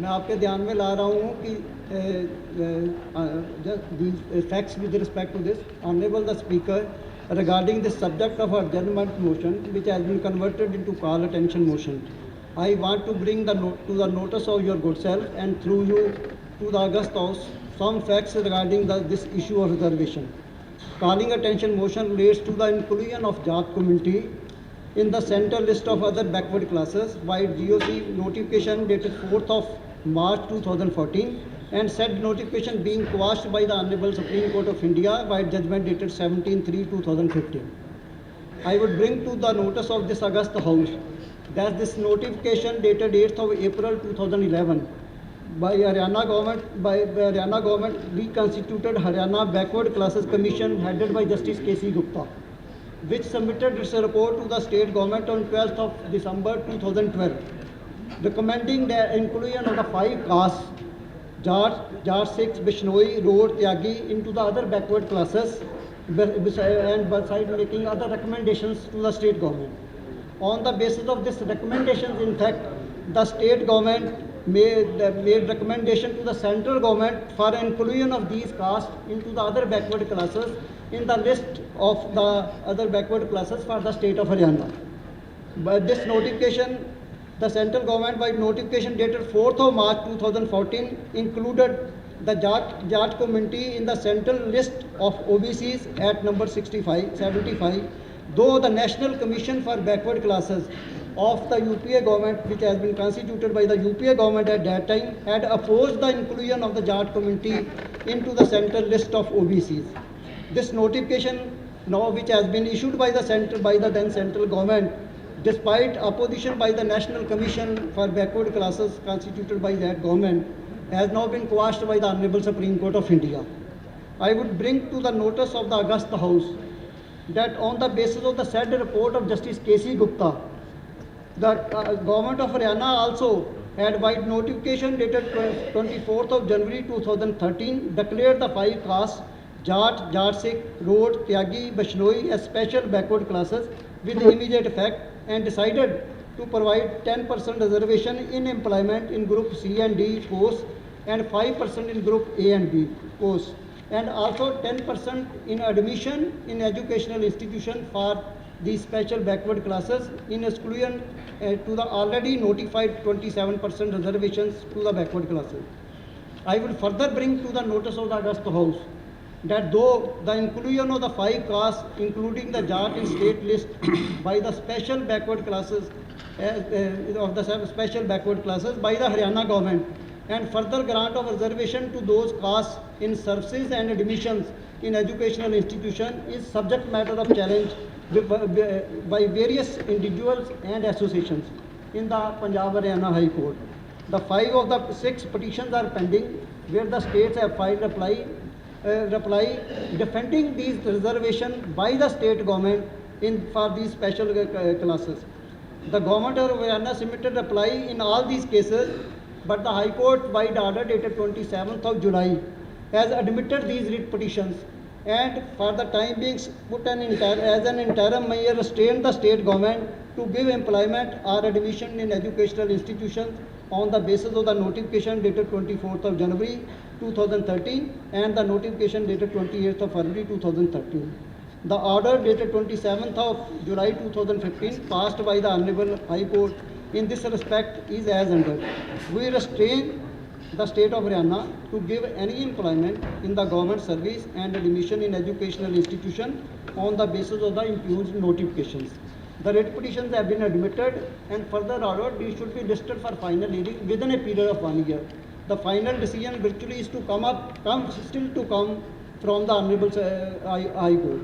मैं आपके ध्यान में ला रहा हूँ कि facts with respect to this, Honorable the Speaker, regarding the subject of adjournment motion, which has been converted into call attention motion. I want to bring to the notice of your good self and through you to the August House some facts regarding this issue of reservation. Calling attention motion relates to the inclusion of Jat community in the central list of other backward classes by GOC notification dated 4th of March 2014 and said notification being quashed by the Honorable Supreme Court of India by judgment dated 17/3/2015. I would bring to the notice of this August House that this notification dated 8th of April 2011 by Haryana government reconstituted Haryana Backward Classes Commission headed by Justice K.C. Gupta, which submitted its report to the state government on 12th of December 2012, recommending the inclusion of the 5 castes, Jat, Sikhs, Bishnoi, Road, Tyagi into the other backward classes and besides making other recommendations to the state government. On the basis of these recommendations, in fact, the state government made recommendation to the central government for inclusion of these castes into the other backward classes in the list of the other backward classes for the state of Haryana. By this notification, the central government by notification dated 4th of March 2014 included the Jat community in the central list of OBCs at number 75, though the National Commission for Backward Classes of the UPA government, which has been constituted by the UPA government at that time, had opposed the inclusion of the Jat community into the central list of OBCs. This notification now, which has been issued by the then central government, despite opposition by the National Commission for Backward Classes constituted by that government, has now been quashed by the Honorable Supreme Court of India. I would bring to the notice of the August House that on the basis of the said report of Justice K.C. Gupta, the government of Haryana also had by notification dated 24th of January 2013 declared the 5 castes Jat, Sikh, Road, Tyagi, Bishnoi as special backward classes with immediate effect and decided to provide 10% reservation in employment in group C and D posts and 5% in group A and B posts, and also 10% in admission in educational institution for these special backward classes in exclusion to the already notified 27% reservations to the backward classes. I will further bring to the notice of the August House that though the inclusion of the 5 castes, including the Jat in state list by the special backward classes of the special backward classes by the Haryana government, and further grant of reservation to those castes in services and admissions in educational institution is subject matter of challenge by various individuals and associations in the Punjab Haryana High Court. The 5 of the 6 petitions are pending, where the states have filed reply defending these reservation by the state government for these special classes. The government of Haryana submitted reply in all these cases, but the High Court by the order dated 27th of July has admitted these writ petitions and for the time being put as an interim measure restrained the state government to give employment or admission in educational institutions on the basis of the notification dated 24th of January 2013 and the notification dated 28th of February 2013. The order dated 27th of July 2015 passed by the Honorable High Court in this respect is as under. We restrain the state of Haryana to give any employment in the government service and admission in educational institution on the basis of the impugned notifications. The writ petitions have been admitted and further ordered these should be listed for final hearing within a period of 1 year. The final decision virtually is to come from the Honorable High Court.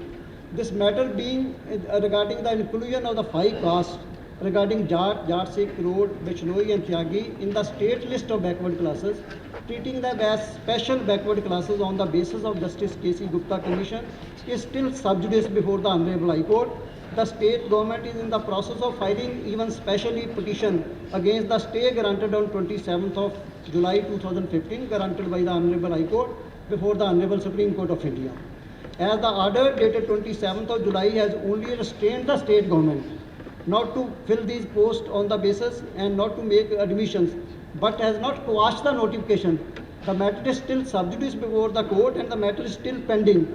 This matter being regarding the inclusion of the 5 castes regarding Jat, Sikh, Road, Bishnoi and Tyagi in the state list of backward classes, treating them as special backward classes on the basis of Justice K.C. Gupta Commission is still sub judice before the Honorable High Court. The state government is in the process of filing even specially petition against the stay granted on 27th of July 2015 granted by the Honorable High Court before the Honorable Supreme Court of India. As the order dated 27th of July has only restrained the state government not to fill these posts on the basis and not to make admissions but has not quashed the notification. The matter is still sub judice before the court and the matter is still pending.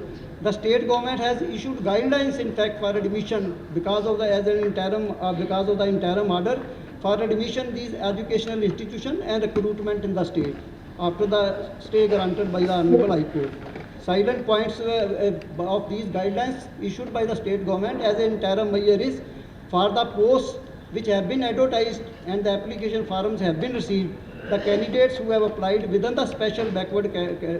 The state government has issued guidelines, in fact, for admission because of the interim order for admission these educational institutions and recruitment in the state after the stay granted by the Honorable High Court. Silent points of these guidelines issued by the state government as an interim measure is for the posts which have been advertised and the application forms have been received. The candidates who have applied within the special backward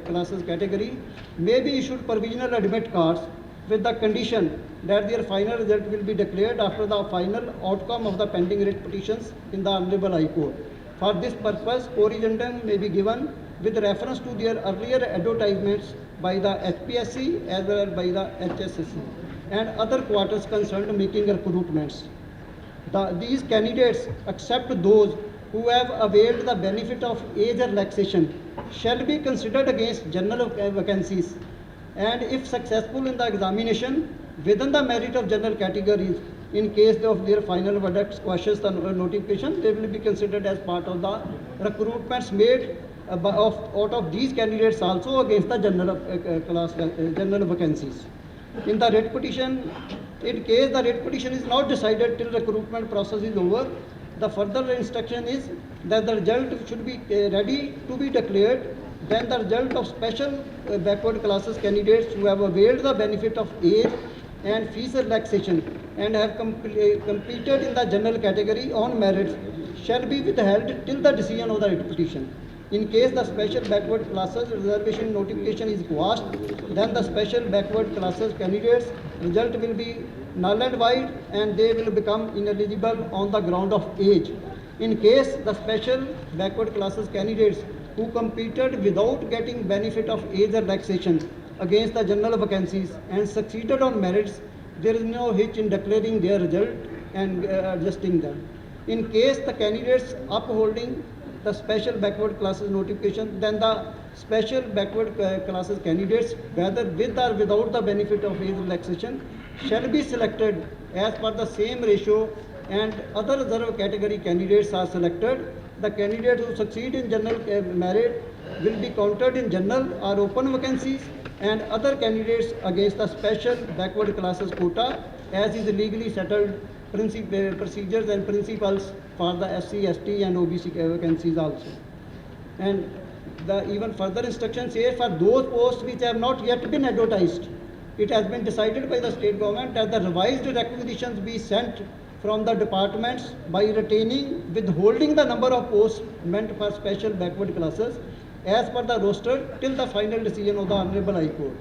classes category may be issued provisional admit cards with the condition that their final result will be declared after the final outcome of the pending writ petitions in the Honorable High Court. For this purpose, corrigendum may be given with reference to their earlier advertisements by the HPSC as well as by the HSSC and other quarters concerned making recruitments. These candidates, except those who have availed the benefit of age relaxation, shall be considered against general vacancies, and if successful in the examination within the merit of general categories, in case of their final verdict quashes the notification, they will be considered as part of the recruitments made out of these candidates also against the general vacancies. In the writ petition, in case the writ petition is not decided till recruitment process is over, the further instruction is that the result should be ready to be declared. Then the result of special backward classes candidates who have availed the benefit of age and fees relaxation and have completed in the general category on merits shall be withheld till the decision of the writ petition. In case the special backward classes reservation notification is quashed, then the special backward classes candidates result will be null and void and they will become ineligible on the ground of age. In case the special backward classes candidates who competed without getting benefit of age relaxation against the general vacancies and succeeded on merits, there is no hitch in declaring their result and adjusting them. In case the candidates upholding the special backward classes notification, then the special backward classes candidates, whether with or without the benefit of age relaxation, shall be selected as per the same ratio and other reserve category candidates are selected. The candidates who succeed in general merit will be counted in general or open vacancies and other candidates against the special backward classes quota as is legally settled procedures and principles for the SC, ST and OBC vacancies also. And the even further instructions say for those posts which have not yet been advertised, it has been decided by the state government that the revised requisitions be sent from the departments by retaining, withholding the number of posts meant for special backward classes as per the roster till the final decision of the Honorable High Court.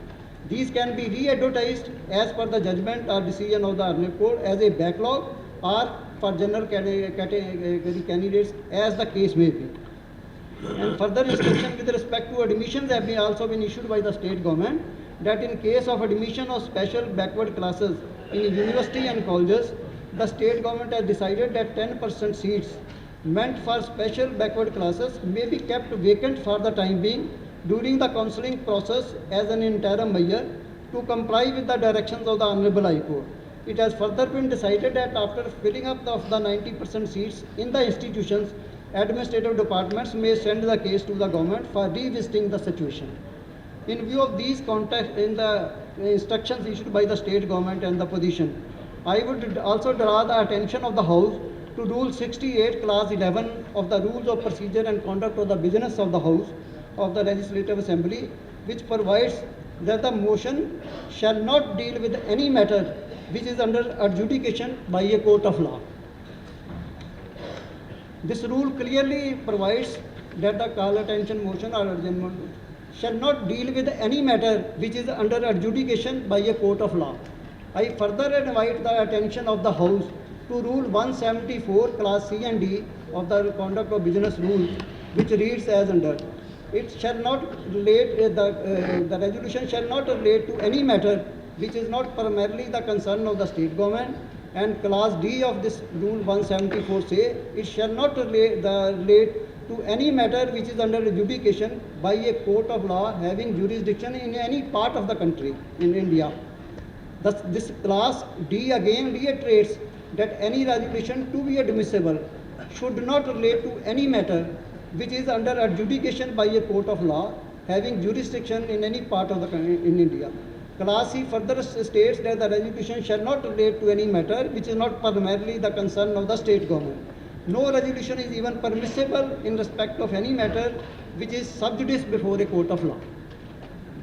These can be re-advertised as per the judgment or decision of the Honorable Court as a backlog or for general category candidates as the case may be. And further instruction with respect to admissions have also been issued by the state government that in case of admission of special backward classes in university and colleges, the state government has decided that 10% seats meant for special backward classes may be kept vacant for the time being during the counselling process as an interim measure to comply with the directions of the Honorable High Court. It has further been decided that after filling up of the 90% seats in the institutions, administrative departments may send the case to the government for revisiting the situation. In view of these context in the instructions issued by the state government and the position, I would also draw the attention of the House to Rule 68, Clause 11 of the Rules of Procedure and Conduct of the Business of the House of the Legislative Assembly, which provides that the motion shall not deal with any matter which is under adjudication by a court of law. This rule clearly provides that the call attention motion or adjournment shall not deal with any matter which is under adjudication by a court of law. I further invite the attention of the House to Rule 174, Class C and D of the Conduct of Business Rules, which reads as under. It shall not relate, the resolution shall not relate to any matter which is not primarily the concern of the state government, and Class D of this Rule 174 say it shall not relate to any matter which is under adjudication by a court of law having jurisdiction in any part of the country in India. Thus, this Class D again reiterates that any resolution to be admissible should not relate to any matter which is under adjudication by a court of law having jurisdiction in any part of the in India. Clause C further states that the resolution shall not relate to any matter which is not primarily the concern of the state government. No resolution is even permissible in respect of any matter which is sub judice before a court of law.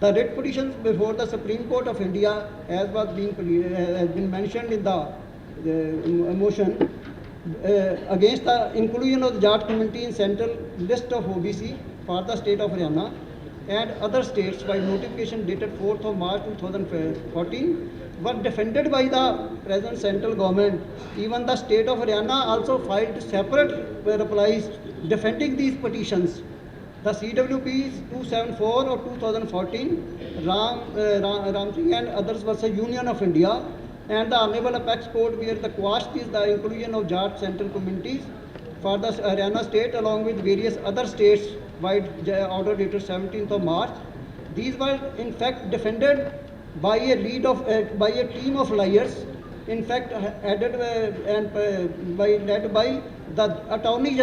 The writ petitions before the Supreme Court of India, as has been mentioned in the motion, against the inclusion of the Jat community in central list of OBC for the state of Haryana and other states by notification dated 4th of March 2014 were defended by the present central government. Even the state of Haryana also filed separate replies defending these petitions. The CWP 274 of 2014, Ram Singh and others versus Union of India, and the Honorable Apex Court where the quashed is the inclusion of Jat central communities for the Haryana state along with various other states by order dated 17th of March. These were in fact defended by a by a team of lawyers, in fact led by the Attorney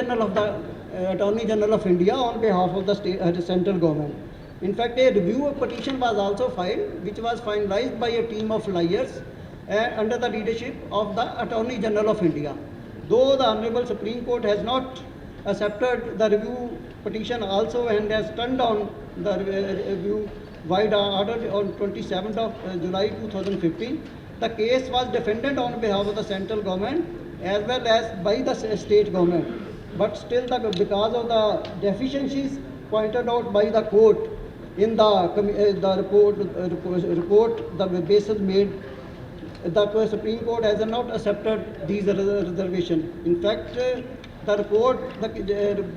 General of India on behalf of the state, central government. In fact, a review petition was also filed, which was finalized by a team of lawyers under the leadership of the Attorney General of India. Though the Honorable Supreme Court has not accepted the review petition also and has turned down the review wide order on 27th of July 2015, the case was defended on behalf of the central government as well as by the state government. But still, because of the deficiencies pointed out by the court in the report, the basis made, the Supreme Court has not accepted these reservations. In fact, the report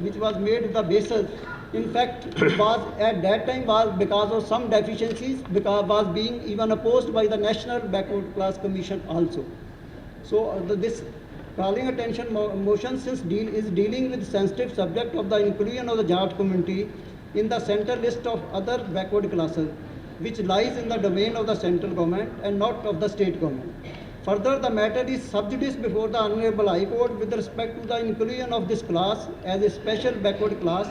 which was made the basis, in fact, was at that time was because of some deficiencies, because was being even opposed by the National Backward Class Commission also. So this calling attention motion is dealing with sensitive subject of the inclusion of the Jat community in the central list of other backward classes, which lies in the domain of the central government and not of the state government. Further, the matter is sub judice before the Honorable High Court with respect to the inclusion of this class as a special backward class,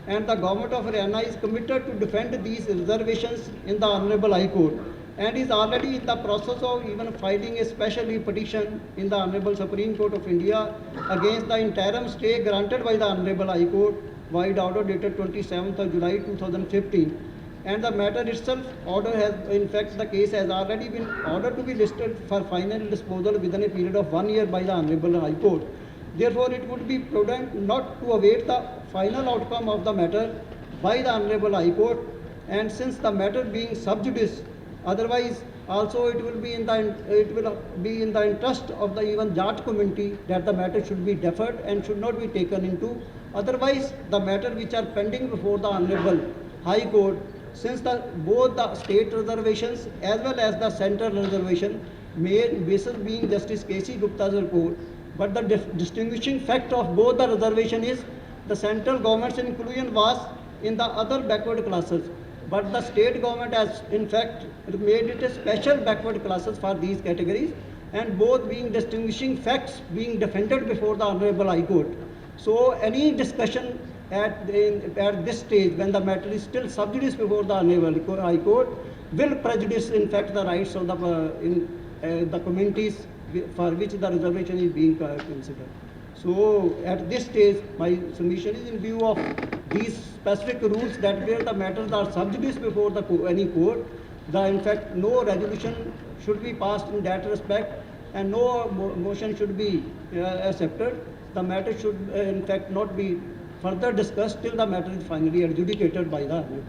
and the Government of Haryana is committed to defend these reservations in the Honorable High Court and is already in the process of even filing a special petition in the Honorable Supreme Court of India against the interim stay granted by the Honorable High Court wide order dated 27th of July 2015. And the matter itself, in fact, the case has already been ordered to be listed for final disposal within a period of 1 year by the Honorable High Court. Therefore, it would be prudent not to await the final outcome of the matter by the Honorable High Court, and since the matter being sub judice, otherwise also it will be in the interest of the even Jat community that the matter should be deferred and should not be taken into. Otherwise, the matter which are pending before the Honorable High Court, since both the state reservations as well as the central reservation made basis being Justice K.C. Gupta's report, but the distinguishing fact of both the reservation is the central government's inclusion was in the other backward classes, but the state government has in fact made it a special backward classes for these categories, and both being distinguishing facts being defended before the Honorable High Court. So any discussion at this stage, when the matter is still sub judice before the Honorable High Court, will prejudice in fact the rights of the communities for which the reservation is being considered. So at this stage, my submission is in view of these specific rules that where the matters are sub judice before any court, in fact no resolution should be passed in that respect and no motion should be accepted. The matter should in fact not be further discussed till the matter is finally adjudicated by the Honorable.